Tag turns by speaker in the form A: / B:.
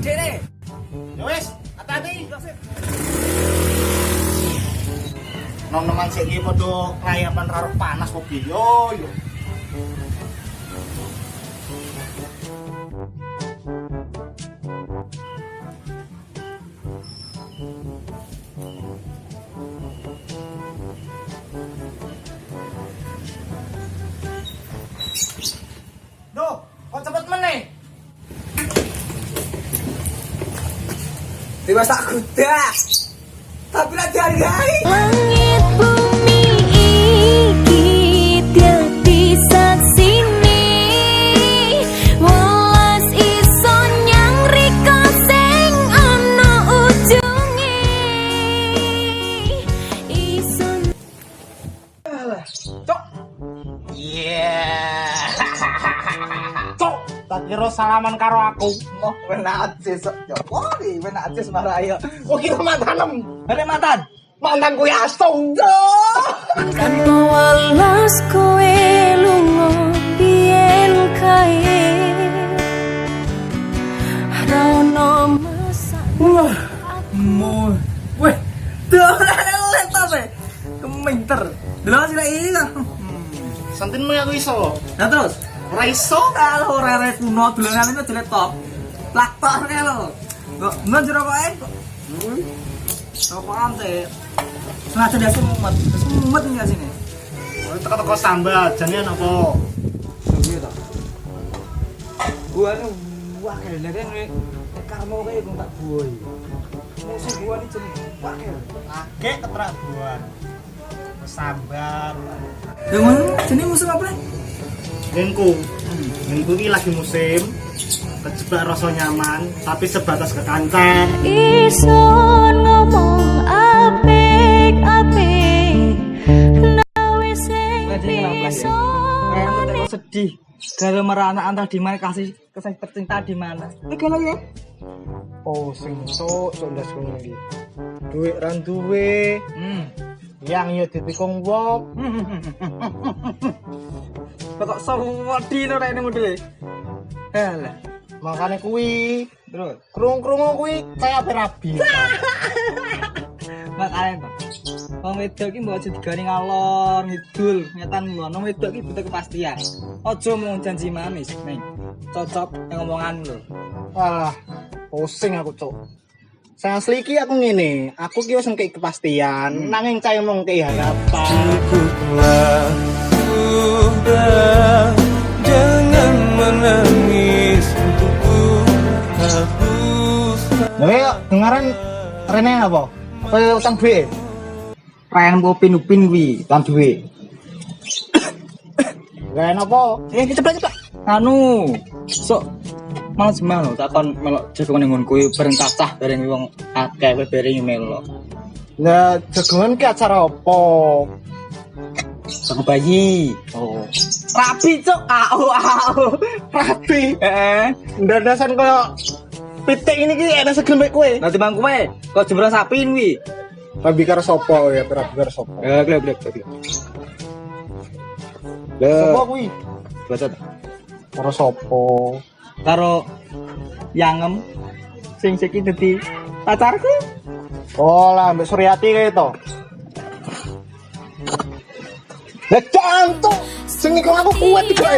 A: dene.
B: Ya wis, hati-hati. Nom-noman sik iki padha kelayapan karo panas kok yo. Duh, kok cepet meneh?
A: Dewa sak kuda. Tapi ra dihargai.
C: Langit bumi iki dadi saksine, welas iso nyang riko sing ana ujunge. Iso
B: Cok. Cok, tak kira salaman karo aku.
A: Oh, enak aja sok. Ya poli, enak aja semara ayo.
B: Kok kira mantanem?
A: Ada mantan.
B: Mantan kuwi asu.
C: tanpa welas kowe lunga biyen kae. Ra ono masak
A: Weh, dolen tapi keminter. Delok sih iki kan.
B: Santinmu aku iso.
A: Nah terus,
B: Ora iso.
A: kalau rere kuno dolanan itu jelek top. Plaktor kae lho. Kok njero koe. Sopan teh. Sengaja dia sumet enggak sini.
B: Teko-teko sambat, jane apa?
A: Gitu toh. Gua nu wah kene kan karmo kae kok tak buai. Musuh gua ni jeneng wakil.
B: Agek ketrak buan. Sambar.
A: Dengan jeneng musuh apa?
B: Ngengku iki lagi musim. Kejebak rasa nyaman, tapi sebatas kekancan.
C: iso ngomong apik-apik nawe sing iso
A: Kayak sedih. Gara merana antah di mana kasih kesan tercinta di mana? Kalau ya.
B: Oh, sing sok ndas ngono iki. Duit ran duwe, yang yo dipikung wong.
A: Kok sawadi no rene modele. Halah.
B: Makane kuwi,
A: Terus
B: krung-krungu kuwi kaya berabi.
A: makane to. Wong wedok iki mbok aja digani ngalor ngidul, ngetan lho. Wong wedok iki butuh kepastian. Aja mung janji manis, Neng. Cocok yang ngomongan lho.
B: Wah, pusing aku, Cuk. Saya asli iki aku ngene, aku ki wis ngekek kepastian, nanging cah mung ngekek harapan.
D: Cukuplah sudah, jangan menangis untukku, hapuslah.
B: Lha dengaran rene apa? Kowe utang duit.
A: Perayaan Upin kuwi, lan duwe.
B: Gak enak apa?
A: Cepet. Anu, sok males melo takon melok jagongan ngon kuwi bareng cacah bareng wong akeh kowe bareng melok.
B: Lah jagongan ki acara apa?
A: Sang bayi. Oh. Rapi cuk, au.
B: Rapi.
A: Heeh.
B: Ndadasan koyo pitik ini ki enak segel mek kowe.
A: Nanti bang kowe kok jembrang sapi kuwi.
B: Rabi karo sapa ya, rabi karo sapa?
A: Glek.
B: Sapa kuwi?
A: Baca
B: Karo sapa?
A: karo Yangem sing siki dadi pacarku.
B: Oh lah, Mbak Suryati kae to. Lah cantuk. Sing niku aku kuat iki.